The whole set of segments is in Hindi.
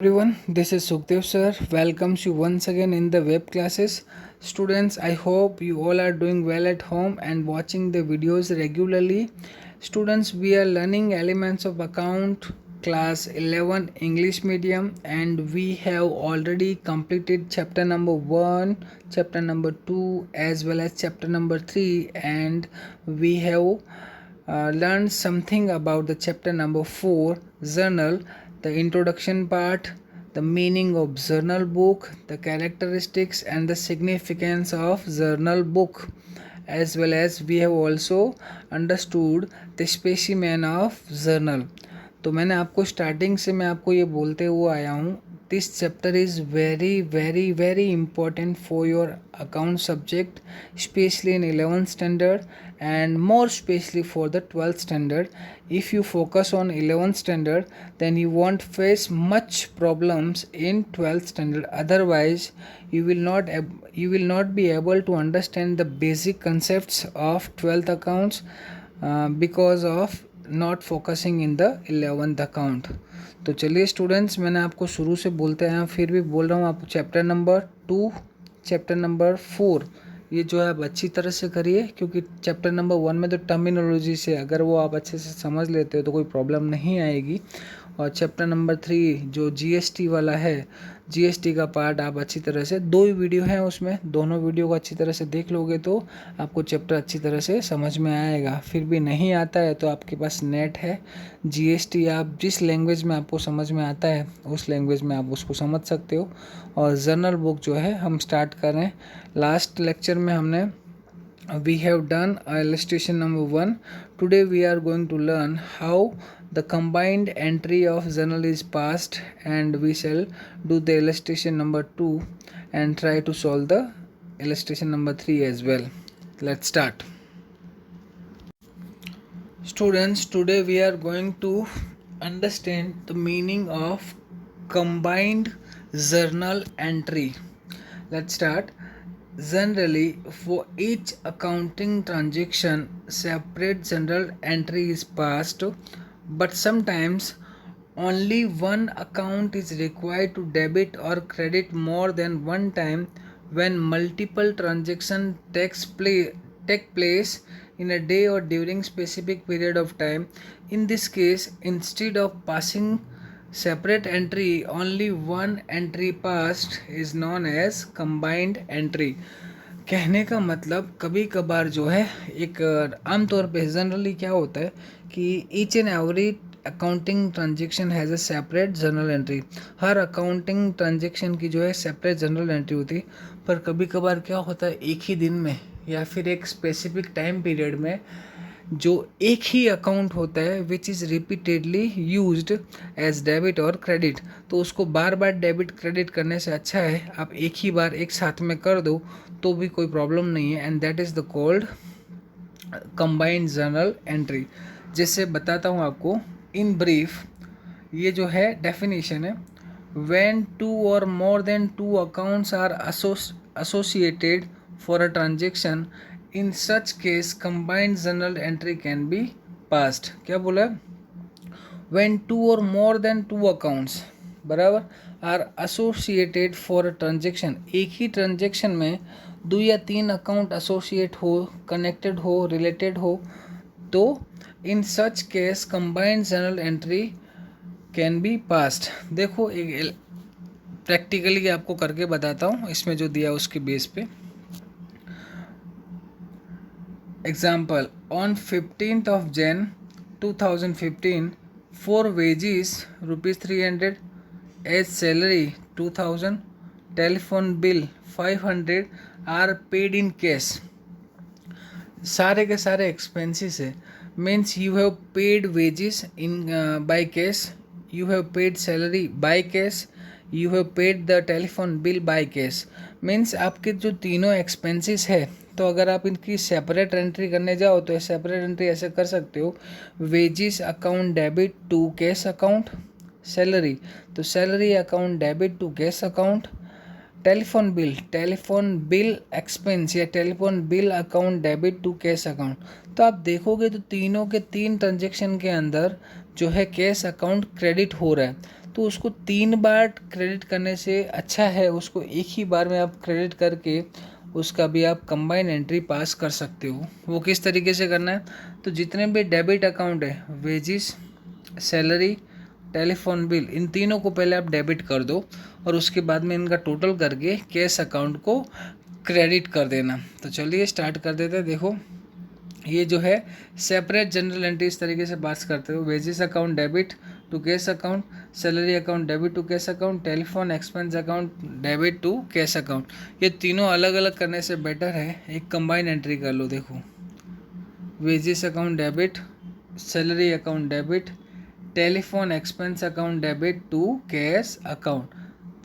Everyone, this is Sukhdev sir. Welcomes you once again in the web classes. Students, I hope you all are doing well at home and watching the videos regularly. Students, we are learning elements of account class 11 English medium, and we have already completed chapter number 1, chapter number 2 as well as chapter number 3, and we have learned something about the chapter number 4 journal, the introduction part, the meaning of journal book, the characteristics and the significance of journal book, as well as we have also understood the specimen of journal. तो मैंने आपको स्टार्टिंग से मैं आपको ये बोलते हुए आया हूँ, this chapter is very important for your account subject, especially in 11th standard and more especially for the 12th standard. If you focus on 11th standard, then you won't face much problems in 12th standard. Otherwise you will not be able to understand the basic concepts of 12th accounts because of not focusing in the 11th account. तो चलिए स्टूडेंट्स, मैंने आपको शुरू से बोलते हैं, फिर भी बोल रहा हूँ, आप चैप्टर नंबर 2, चैप्टर नंबर 4 ये जो है आप अच्छी तरह से करिए, क्योंकि चैप्टर नंबर 1 में तो टर्मिनोलॉजी से अगर वो आप अच्छे से समझ लेते हो तो कोई प्रॉब्लम नहीं आएगी. और चैप्टर नंबर 3 जो जीएसटी वाला है, जीएसटी का पार्ट आप अच्छी तरह से, 2 ही वीडियो हैं उसमें, दोनों वीडियो को अच्छी तरह से देख लोगे तो आपको चैप्टर अच्छी तरह से समझ में आएगा. फिर भी नहीं आता है तो आपके पास नेट है, जीएसटी आप जिस लैंग्वेज में आपको समझ में आता है उस लैंग्वेज में आप उसको समझ सकते हो. और जर्नल बुक जो है हम स्टार्ट कर रहे हैं. लास्ट लेक्चर में हमने we have done illustration number 1. Today we are going to learn how the combined entry of journal is passed, and we shall do the illustration number 2 and try to solve the illustration number 3 as well. Let's start. Students, today we are going to understand the meaning of combined journal entry. Let's start. Generally, for each accounting transaction, separate journal entry is passed, but sometimes only one account is required to debit or credit more than one time when multiple transactions take place in a day or during specific period of time. In this case, instead of passing separate entry, only one entry passed is known as combined entry. कहने का मतलब कभी कभार जो है एक आमतौर पे जनरली क्या होता है कि each and every accounting transaction has a separate journal entry. Her accounting transaction की जो है सेपरेट जर्नल एंट्री होती है. पर कभी कभार क्या होता है, एक ही दिन में या फिर एक स्पेसिफिक टाइम पीरियड में जो एक ही अकाउंट होता है which is repeatedly used as debit और क्रेडिट, तो उसको बार बार डेबिट क्रेडिट करने से अच्छा है आप एक ही बार एक साथ में कर दो तो भी कोई प्रॉब्लम नहीं है. And that is the called combined journal entry. जैसे बताता हूँ आपको इन ब्रीफ, ये जो है डेफिनेशन है, when 2 or more than 2 accounts are associated for a transaction, in such case combined journal entry can be passed. क्या बोला, when 2 or more than 2 accounts बराबर are associated for a transaction, एक ही ट्रांजेक्शन में 2 या 3 अकाउंट एसोसिएट हो, कनेक्टेड हो, रिलेटेड हो, तो in such case combined journal entry can be passed. देखो एक प्रैक्टिकली आपको करके बताता हूँ, इसमें जो दिया उसके बेस पे. Example, on 15th of Jan 2015, for wages rupees 300, as salary 2000, telephone bill 500 are paid in cash. सारे के सारे एक्सपेंसेस है, means you have paid wages in by cash, you have paid salary by cash, you have paid the telephone bill by cash. Means आपके जो तीनों एक्सपेंसेस है, तो अगर आप इनकी सेपरेट एंट्री करने जाओ तो सेपरेट एंट्री ऐसे कर सकते हो, wages account debit to cash account, salary तो salary account debit to cash account, telephone bill expense या telephone bill account debit to cash account. तो आप देखोगे तो तीनों के तीन ट्रांजेक्शन के अंदर जो है कैश अकाउंट क्रेडिट हो रहा है. तो उसको 3 बार क्रेडिट करने से अच्छा है उसको एक ही बार में आप क्रेडिट करके उसका भी आप कंबाइन एंट्री पास कर सकते हो। वो किस तरीके से करना है, तो जितने भी डेबिट अकाउंट है, वेजिस, सैलरी, टेलीफोन बिल, इन तीनों को पहले आप डेबिट कर दो और उसके बाद में इनका टोटल करके कैश अकाउंट को क्रेडिट कर देना। तो चलिए स्टार्ट कर देते हैं। देखो ये जो है सेपरेट जनरल एंट्री इस तरीके से पास करते हो, wages account debit to cash account, salary account debit to cash account, telephone expense account debit to cash account. ये तीनों अलग अलग करने से बेटर है एक कंबाइन एंट्री कर लो। देखो wages account debit, salary account debit, telephone expense account debit to cash account,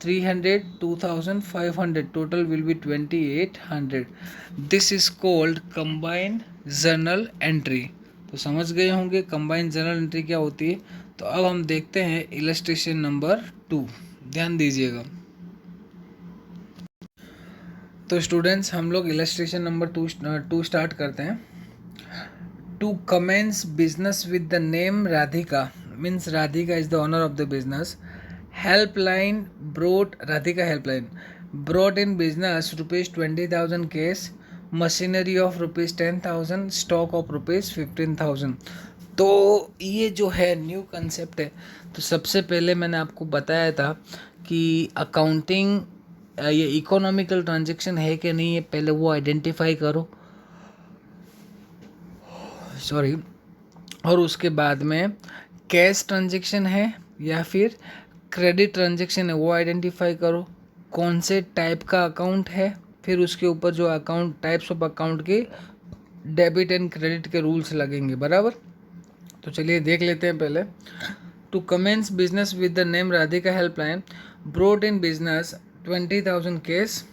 300, 2500, total will be 2800. This is called combined journal entry। तो समझ गए होंगे combined journal entry क्या होती है। तो अब हम देखते हैं इलस्ट्रेशन नंबर 2, ध्यान दीजिएगा। तो स्टूडेंट्स हम लोग इलस्ट्रेशन नंबर 2 स्टार्ट करते हैं। To commence business with the name Radhika, means Radhika is the owner of the business. Helpline brought Radhika helpline brought in business rupees 20,000 cash, machinery of rupees 10,000, stock of rupees 15,000। तो ये जो है न्यू कंसेप्ट है। तो सबसे पहले मैंने आपको बताया था कि अकाउंटिंग ये इकोनॉमिकल ट्रांजेक्शन है कि नहीं है, पहले वो आइडेंटिफाई करो, सॉरी, और उसके बाद में कैश ट्रांजेक्शन है या फिर क्रेडिट ट्रांजेक्शन है वो आइडेंटिफाई करो, कौन से टाइप का अकाउंट है, फिर उसके ऊपर जो अकाउंट टाइप्स ऑफ अकाउंट के डेबिट एंड क्रेडिट के रूल्स लगेंगे, बराबर। तो चलिए देख लेते हैं पहले। To commence business with the name Radhika helpline brought in business 20,000 cash,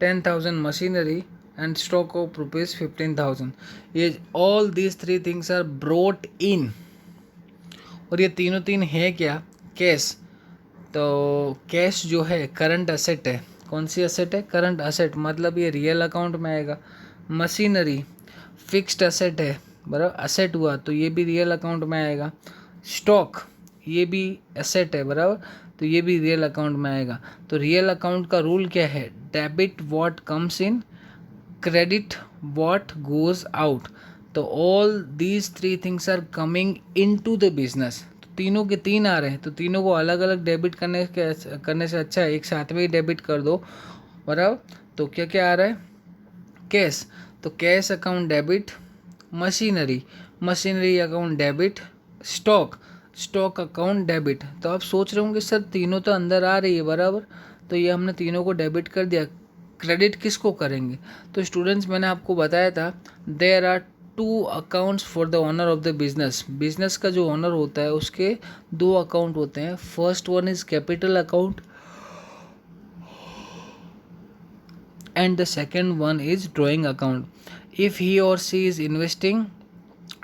10,000 machinery and stock of rupees 15,000। ये all these 3 things are brought in, और ये तीनों तीन है क्या, कैश। तो कैश जो है करंट असेट है। कौन सी असेट है, करंट असेट, मतलब ये रियल अकाउंट में आएगा। मशीनरी फिक्स्ड असेट है, बराबर, असेट हुआ तो ये भी रियल अकाउंट में आएगा। स्टॉक ये भी असेट है, बराबर, तो ये भी रियल अकाउंट में आएगा। तो रियल अकाउंट का रूल क्या है, debit what comes in, credit what goes out. तो all these 3 things are coming in to the business. तीनों के 3 आ रहे हैं, तो तीनों को अलग अलग डेबिट करने से अच्छा है एक साथ में ही डेबिट कर दो, बराबर। तो क्या क्या आ रहा है, कैश, तो cash account debit, machinery account debit, stock account debit. तो आप सोच रहे होंगे सर तीनों तो अंदर आ रही है, बराबर, तो ये हमने तीनों को डेबिट कर दिया, क्रेडिट किसको करेंगे। तो स्टूडेंट्स मैंने आपको बताया था there are 2 accounts for the owner of the business. Business का जो ओनर होता है उसके 2 अकाउंट होते हैं। First one is capital account and the second one is drawing account. If he or she is investing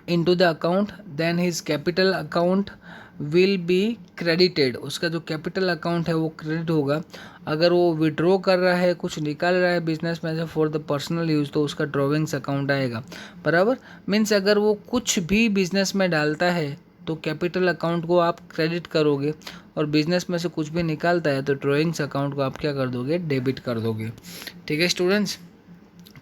into the account then his capital account will be credited। उसका जो कैपिटल अकाउंट है वो क्रेडिट होगा। अगर वो विड्रॉ कर रहा है, कुछ निकाल रहा है बिजनेस में से फॉर द पर्सनल यूज़, तो उसका ड्रॉविंग्स अकाउंट आएगा, बराबर। मीन्स अगर वो कुछ भी बिजनेस में डालता है तो कैपिटल अकाउंट को आप क्रेडिट करोगे, और बिजनेस में से कुछ भी निकालता है तो ड्रॉइंग्स अकाउंट को आप क्या कर दोगे, डेबिट कर दोगे। ठीक है स्टूडेंट्स,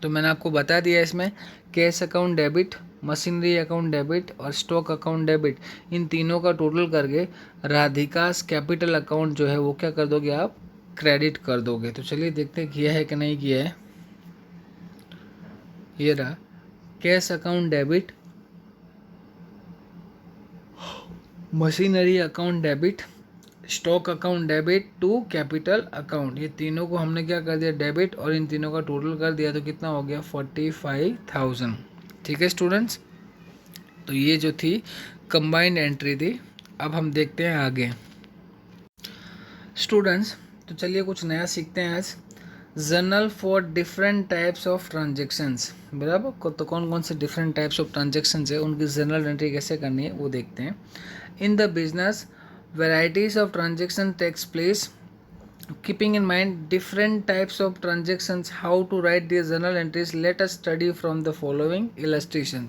तो मैंने आपको बता दिया इसमें cash account debit, machinery account debit और स्टॉक अकाउंट डेबिट, इन तीनों का टोटल करके राधिकास कैपिटल अकाउंट जो है वो क्या कर दोगे, आप क्रेडिट कर दोगे। तो चलिए देखते हैं किया है कि नहीं किया है। ये रहा cash account debit, machinery account debit, stock account debit to capital account, ये तीनों को हमने क्या कर दिया, डेबिट, और इन तीनों का टोटल कर दिया तो कितना हो गया, 45,000। ठीक है स्टूडेंट्स, तो ये जो थी कंबाइंड एंट्री थी। अब हम देखते हैं आगे स्टूडेंट्स। तो चलिए कुछ नया सीखते हैं आज। Journal for different types of transactions, बराबर, तो कौन कौन से डिफरेंट टाइप्स ऑफ ट्रांजेक्शन्स है उनकी जर्नल एंट्री कैसे करनी है वो देखते हैं। इन the business varieties of transaction takes place, keeping in mind different types of transactions, how to write these journal entries, let us study from the following illustration।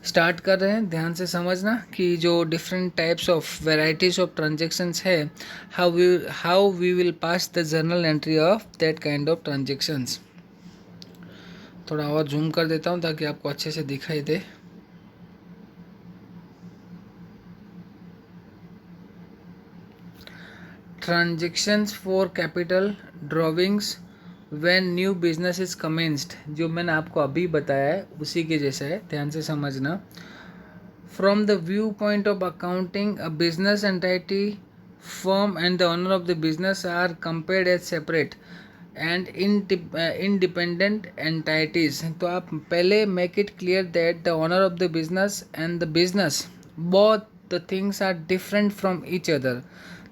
Start कर रहे हैं, ध्यान से समझना कि जो different types of varieties of transactions है, how we will pass the journal entry of that kind of transactions. थोड़ा और जूम कर देता हूँ ताकि आपको अच्छे से दिखाई दे। Transactions for capital drawings when new business is commenced, जो मैंने आपको अभी बताया है उसी के जैसा है, ध्यान से समझना। From the view point of accounting, a business entity firm and the owner of the business are compared as separate and independent entities. तो आप पहले make it clear that the owner of the business and the business, both the things are different from each other.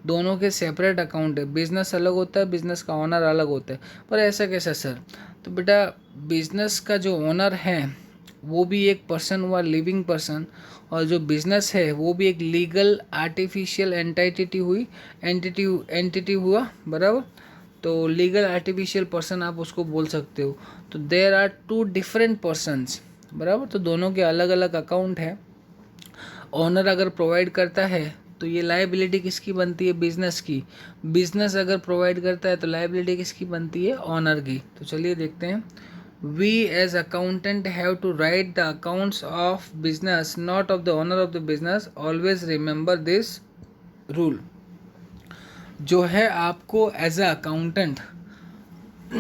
दोनों के सेपरेट अकाउंट है, बिजनेस अलग होता है, बिजनेस का ओनर अलग होता है। पर ऐसा कैसा सर? तो बेटा बिजनेस का जो ओनर है वो भी एक पर्सन हुआ, लिविंग पर्सन, और जो बिजनेस है वो भी एक लीगल आर्टिफिशियल एंटिटी हुआ, बराबर। तो लीगल आर्टिफिशियल पर्सन आप उसको बोल सकते हो। तो there are two different persons, बराबर। तो दोनों के अलग अलग अकाउंट है। ओनर अगर प्रोवाइड करता है तो ये लायबिलिटी किसकी बनती है? बिजनेस की। बिजनेस अगर प्रोवाइड करता है तो लायबिलिटी किसकी बनती है? ओनर की। तो चलिए देखते हैं। We as accountant have to write the accounts of business, not of the owner of the business. Always remember this rule. जो है आपको as a accountant,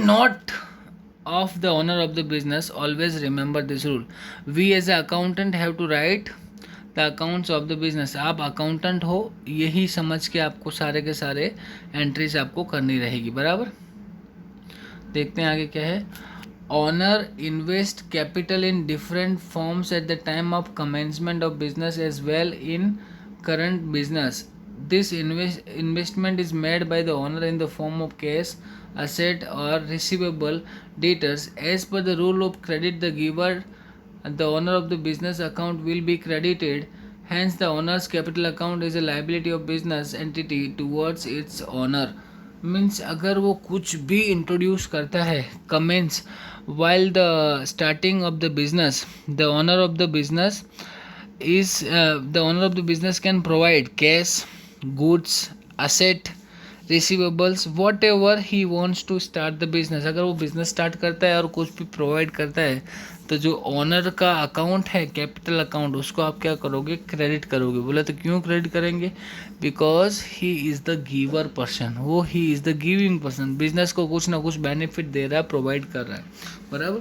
not of the owner of the business, always remember this rule. We as a accountant have to write the accounts of the business. आप अकाउंटेंट हो, यही समझ के आपको सारे के सारे एंट्रीज आपको करनी रहेगी, बराबर। देखते हैं आगे क्या है। Owner invest capital in different forms at the time of commencement of business as well in current business. This investment is made by the owner in the form of cash, asset or receivable debtors. As per the rule of credit, the giver, the owner of the business account will be credited. Hence, the owner's capital account is a liability of business entity towards its owner. Means अगर वो कुछ भी इंट्रोड्यूस करता है comments while the starting of the business, the owner of the business can provide cash, goods, asset, receivables, whatever he wants to start the business. अगर वो बिजनेस स्टार्ट करता है और कुछ भी प्रोवाइड करता है तो जो ओनर का अकाउंट है, कैपिटल अकाउंट, उसको आप क्या करोगे? क्रेडिट करोगे। बोला तो क्यों क्रेडिट करेंगे? Because he is the giver person, वो ही is the giving person. Business को कुछ ना कुछ बेनिफिट दे रहा है, प्रोवाइड कर रहा है, बराबर।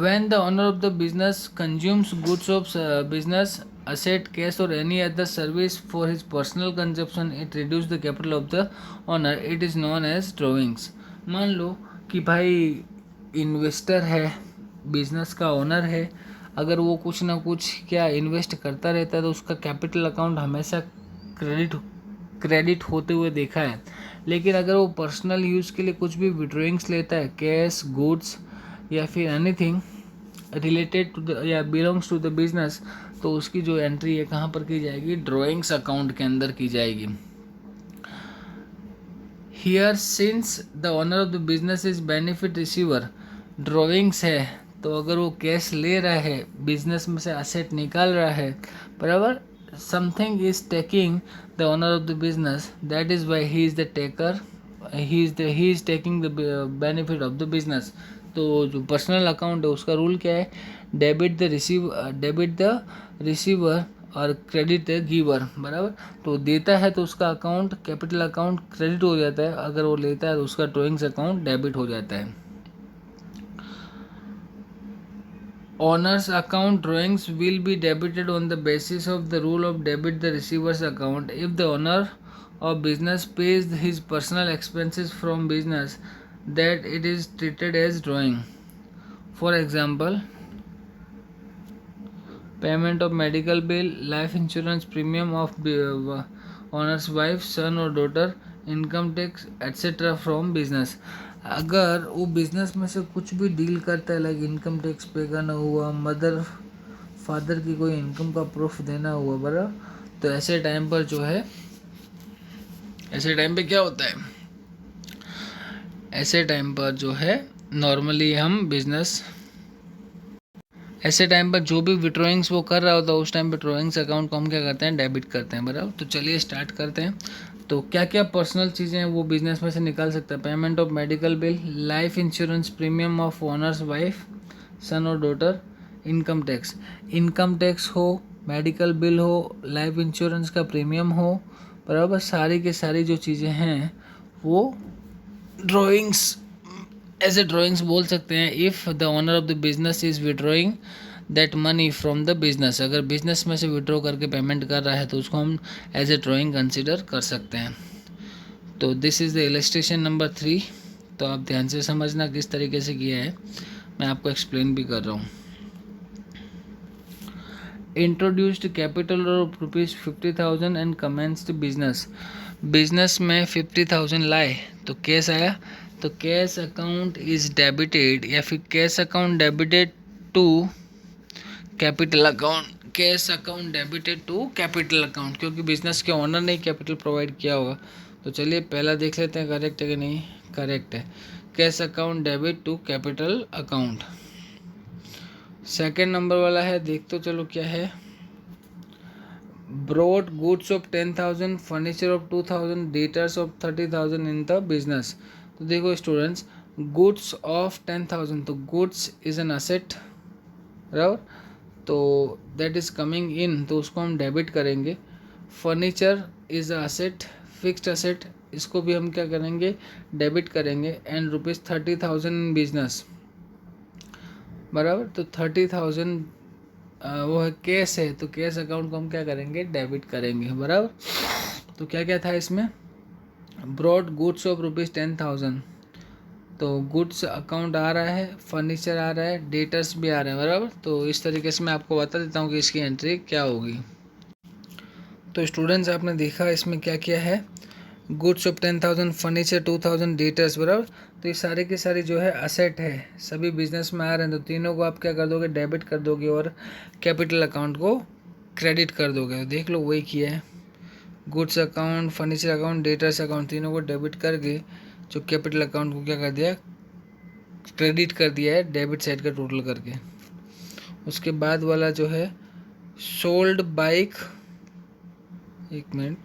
When the owner of the business consumes goods of business, asset, cash or any other service for his personal consumption, it reduces the capital of the owner. It is known as drawings. मान लो कि भाई इन्वेस्टर है, बिजनेस का ओनर है, अगर वो कुछ ना कुछ क्या इन्वेस्ट करता रहता है तो उसका कैपिटल अकाउंट हमेशा क्रेडिट होते हुए देखा है। लेकिन अगर वो पर्सनल यूज़ के लिए कुछ भी विड्रॉइंग्स लेता है, कैश, गुड्स या फिर एनीथिंग रिलेटेड टू द या बिलोंग्स टू द बिजनेस, तो उसकी जो एंट्री है कहाँ पर की जाएगी? ड्राइंग्स अकाउंट के अंदर की जाएगी। Here since the owner of the business is benefit receiver, drawings है तो अगर वो कैश ले रहा है, बिजनेस में से एसेट निकाल रहा है, बराबर, something is taking the owner of the business, that is why he is the taker, he is taking the benefit of the business. तो जो पर्सनल अकाउंट है उसका रूल क्या है? डेबिट द रिसीवर और क्रेडिट द गिवर, बराबर। तो देता है तो उसका अकाउंट, कैपिटल अकाउंट क्रेडिट हो जाता है, अगर वो लेता है तो उसका ड्राइंग्स अकाउंट डेबिट हो जाता है। Owner's account drawings will be debited on the basis of the rule of debit the receiver's account. If the owner of business pays his personal expenses from business, that it is treated as drawing. For example, payment of medical bill, life insurance premium of owner's wife, son or daughter, income tax, etc. from business. अगर वो बिजनेस में से कुछ भी डील करता है, लाइक इनकम टैक्स पे करना हुआ, मदर फादर की कोई इनकम का प्रूफ देना हुआ, बराबर, तो ऐसे टाइम पर जो है, ऐसे टाइम पे क्या होता है? ऐसे टाइम पर जो है नॉर्मली हम बिजनेस ऐसे टाइम पर जो भी विड्रॉइंग्स वो कर रहा होता है उस टाइम पे ड्रॉइंग्स अकाउंट को हम क्या करते हैं, डेबिट करते हैं, बराबर। तो चलिए स्टार्ट करते हैं। तो क्या क्या पर्सनल चीज़ें हैं वो बिजनेस में से निकाल सकते हैं? Payment of medical bill, life insurance premium of owner's wife, son और डॉटर, इनकम टैक्स हो, मेडिकल बिल हो, लाइफ इंश्योरेंस का प्रीमियम हो, बराबर। सारी की सारी जो चीज़ें हैं वो ड्राइंग्स, ऐसे ड्राइंग्स बोल सकते हैं। If the owner of the business is withdrawing that money from the business, अगर बिजनेस में से विड्रॉ करके पेमेंट कर रहा है तो उसको हम एज ए ड्राइंग कंसिडर कर सकते हैं। तो this is the illustration number 3। तो आप ध्यान से समझना किस तरीके से किया है, मैं आपको एक्सप्लेन भी कर रहा हूँ। Introduced capital of ₹50,000 and commenced business, business में 50,000 लाए तो कैश आया, तो कैश अकाउंट इज डेबिटेड, या फिर cash account debited to capital account, cash account debited to capital account, क्योंकि बिजनेस के ओनर ने कैपिटल प्रोवाइड किया होगा। तो चलिए पहला देख लेते हैं करेक्ट है कि नहीं। करेक्ट है, cash account debit to capital account. Second number वाला है, देख तो चलो क्या है। Brought goods of 10,000, furniture of 2,000, debtors of 30,000 in the business. तो देखो स्टूडेंट्स, गुड्स ऑफ 10,000, तो गुड्स इज एन असेट, बराबर। तो दैट इज कमिंग इन, तो उसको हम डेबिट करेंगे। Furniture is a asset, fixed asset, इसको भी हम क्या करेंगे, डेबिट करेंगे। एंड ₹30,000 इन बिजनेस, बराबर। तो 30,000 वो है कैश है, तो कैश अकाउंट को हम क्या करेंगे, डेबिट करेंगे, बराबर। तो क्या क्या था इसमें, ब्रॉड गुड्स ऑफ ₹10,000, तो गुड्स अकाउंट आ रहा है, फर्नीचर आ रहा है, डेटर्स भी आ रहे हैं, बराबर। तो इस तरीके से मैं आपको बता देता हूँ कि इसकी एंट्री क्या होगी। तो स्टूडेंट्स आपने देखा इसमें क्या क्या है, गुड्स ऑफ 10,000, फर्नीचर 2,000, डेटर्स, बराबर। तो ये सारे के सारे जो है असेट है, सभी बिजनेस में आ रहे हैं, तो तीनों को आप क्या कर दोगे, डेबिट कर दोगे और कैपिटल अकाउंट को क्रेडिट कर दोगे। देख लो वही किया है, goods account, furniture account, debtors account, तीनों को डेबिट करके जो कैपिटल अकाउंट को क्या कर दिया, क्रेडिट कर दिया है डेबिट साइड का टोटल करके। उसके बाद वाला जो है सोल्ड बाइक, एक minute,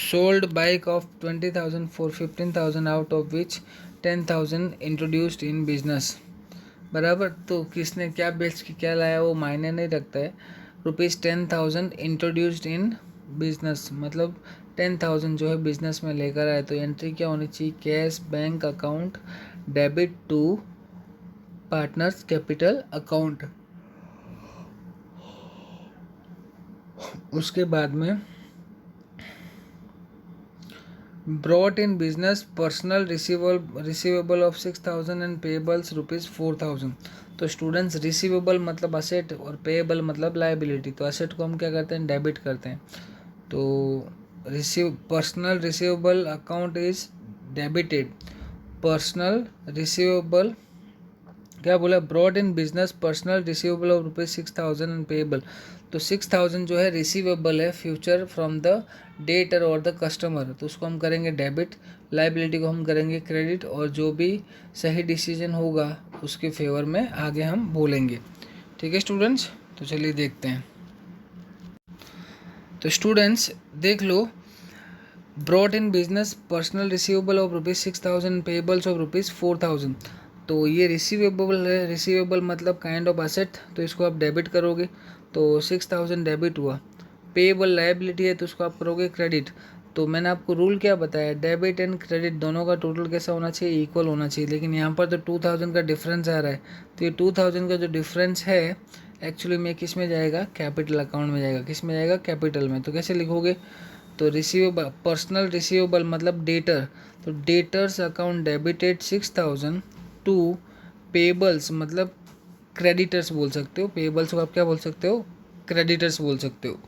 sold bike of 20,000 for 15,000 out of which 10,000 introduced in business, बराबर। तो किसने क्या बेच के क्या लाया वो मायने नहीं रखता है। ₹10,000 इंट्रोड्यूस्ड इन बिजनेस, मतलब 10,000 जो है बिजनेस में लेकर आए, तो एंट्री क्या होनी चाहिए, cash bank account debit to partners capital account. उसके बाद में brought in business personal receivable of 6,000 and payables ₹4,000। तो स्टूडेंट्स रिसीवेबल मतलब असेट और पेएबल मतलब लाइबिलिटी, तो असेट को हम क्या करते हैं, डेबिट करते हैं। तो personal receivable account is debited, personal receivable क्या बोला, brought in business personal receivable of ₹6,000 and payable. तो 6,000 जो है रिसीवेबल है फ्यूचर फ्रॉम द डेटर और द कस्टमर, तो उसको हम करेंगे डेबिट, लाइबिलिटी को हम करेंगे क्रेडिट, और जो भी सही डिसीजन होगा उसके फेवर में आगे हम बोलेंगे। ठीक है स्टूडेंट्स, तो चलिए देखते हैं। तो स्टूडेंट्स देख लो, brought in business personal receivable of ₹6,000, payables of ₹4,000। तो ये रिसीवेबल है, रिसीवेबल मतलब काइंड ऑफ असेट, तो इसको आप डेबिट करोगे, तो 6,000 डेबिट हुआ। पेएबल लायबिलिटी है तो उसको आप करोगे क्रेडिट। तो मैंने आपको रूल क्या बताया, डेबिट एंड क्रेडिट दोनों का टोटल कैसा होना चाहिए, इक्वल होना चाहिए। लेकिन यहाँ पर तो 2,000 का डिफरेंस आ रहा है, तो ये 2,000 का जो डिफरेंस है एक्चुअली में किस में जाएगा, कैपिटल अकाउंट में जाएगा। किस में जाएगा, कैपिटल में। तो कैसे लिखोगे, तो रिसीवेबल पर्सनल रिसीवेबल मतलब डेटर, तो debtors account debited 6,000 to payables मतलब क्रेडिटर्स बोल सकते हो, पेबल्स को आप क्या बोल सकते हो, क्रेडिटर्स बोल सकते हो।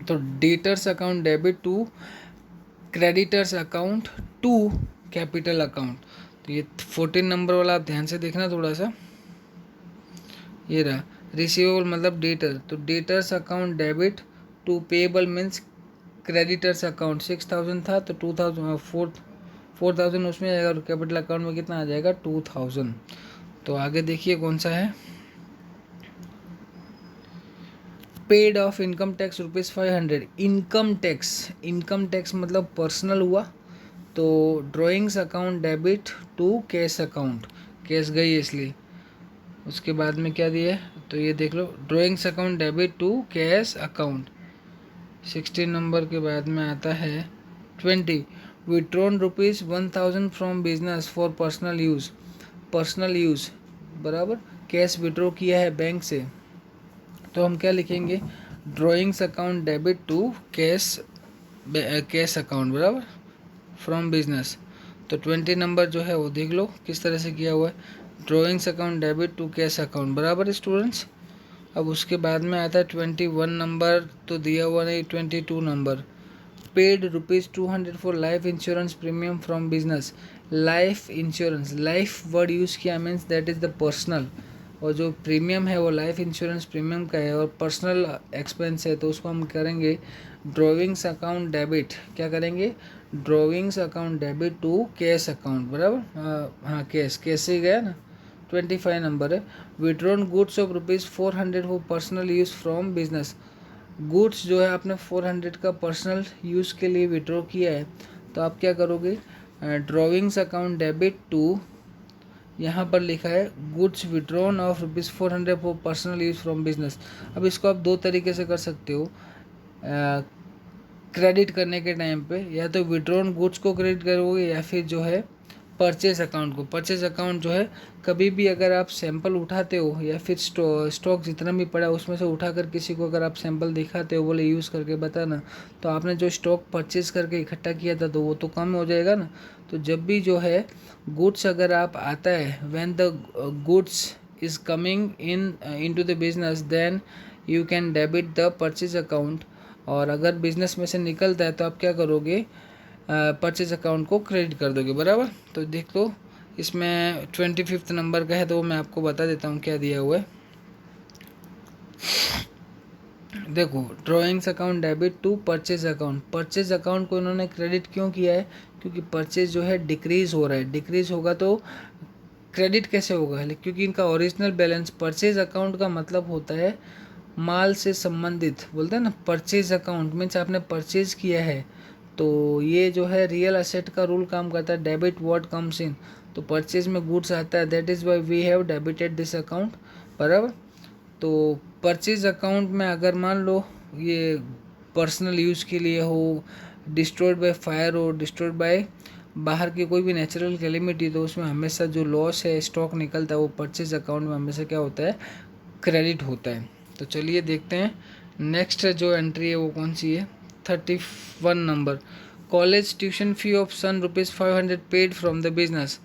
तो debtors account debit to creditors account to capital account. तो ये 14 नंबर वाला आप ध्यान से देखना थोड़ा सा, ये रहा रिसीवेबल मतलब डेटर, तो debtors account debit to payable means creditors account. 6,000 था तो 2,000 4,000 उसमें जाएगा, और कैपिटल अकाउंट में कितना आ जाएगा, 2,000। तो आगे देखिए कौन सा है, paid off income tax ₹500। Income tax मतलब पर्सनल हुआ, तो drawings account debit to cash account, cash गई इसलिए। उसके बाद में क्या दिया है, तो ये देख लो, drawings account debit to cash account. 16 number के बाद में आता है 20, withdrawn ₹1000 from business for personal use. Personal use बराबर कैश विड्रॉ किया है बैंक से, तो हम क्या लिखेंगे, drawings account debit to cash account बराबर फ्रॉम बिजनेस। तो 20 नंबर जो है वो देख लो किस तरह से किया हुआ है, drawings account debit to cash account बराबर स्टूडेंट्स। अब उसके बाद में आता है 21 नंबर, तो दिया हुआ नहीं, 22 number, paid ₹200 for life insurance premium from business. Life insurance, life word use किया means that is the personal, और जो प्रीमियम है वो लाइफ इंश्योरेंस प्रीमियम का है और पर्सनल एक्सपेंस है, तो उसको हम करेंगे ड्राइंग्स अकाउंट डेबिट, क्या करेंगे, drawings account debit to cash account बराबर, हाँ कैश से गया ना। 25 नंबर है, withdrawn goods of ₹400 for personal use from business. Goods जो है आपने 400 का पर्सनल यूज़ के लिए विड्रॉ किया है, तो आप क्या करोगे, ड्राइंग्स अकाउंट डेबिट टू, यहाँ पर लिखा है goods withdrawn of ₹400 for personal use from business. अब इसको आप दो तरीके से कर सकते हो, क्रेडिट करने के टाइम पे या तो विड्रॉन गुड्स को क्रेडिट करोगे या फिर जो है परचेज अकाउंट को। परचेज अकाउंट जो है कभी भी अगर आप सैंपल उठाते हो या फिर स्टॉक जितना भी पड़ा उसमें से उठाकर किसी को अगर आप सैंपल दिखाते हो, बोले यूज़ करके बताना, तो आपने जो स्टॉक परचेज करके इकट्ठा किया था तो वो तो कम हो जाएगा ना। तो जब भी जो है गुड्स अगर आप आता है, when the goods is coming into the business, then you can debit the purchase account. और अगर बिजनेस में से निकलता है तो आप क्या करोगे, परचेज अकाउंट को क्रेडिट कर दोगे बराबर। तो देख लो इसमें 25 नंबर का है, तो मैं आपको बता देता हूँ क्या दिया हुआ है। देखो, drawings account debit to purchase account. Purchase account को इन्होंने क्रेडिट क्यों किया है, क्योंकि परचेज जो है डिक्रीज हो रहा है, डिक्रीज होगा तो क्रेडिट कैसे होगा, क्योंकि इनका ओरिजिनल बैलेंस, परचेज अकाउंट का मतलब होता है माल से संबंधित, बोलते हैं ना, परचेज अकाउंट मीन्स आपने परचेज किया है, तो ये जो है रियल असेट का रूल काम करता है, डेबिट व्हाट कम्स इन, तो परचेज में गुड्स आता है, that is why we have debited this account बराबर। तो परचेज अकाउंट में अगर मान लो ये पर्सनल यूज़ के लिए हो, डिस्ट्रॉयड बाय फायर हो, डिस्ट्रॉयड बाय बाहर की कोई भी नेचुरल कैलेमिटी, तो उसमें हमेशा जो लॉस है, स्टॉक निकलता है, वो परचेज अकाउंट में हमेशा क्या होता है, क्रेडिट होता है। तो चलिए देखते हैं नेक्स्ट जो एंट्री है वो कौन सी है। 31 number, college tuition fee of son ₹500 paid from the business.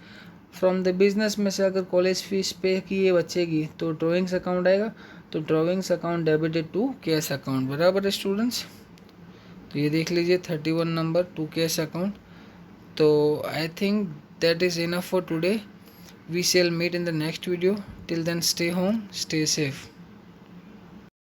From the business में से अगर कॉलेज फीस पे की है बच्चे की, तो ड्राइंग्स अकाउंट आएगा, तो drawings account debited to cash account बराबर है स्टूडेंट्स। तो ये देख लीजिए 31 नंबर टू कैश अकाउंट। तो I think that is enough for today, we shall meet in the next video, till then stay home, stay safe.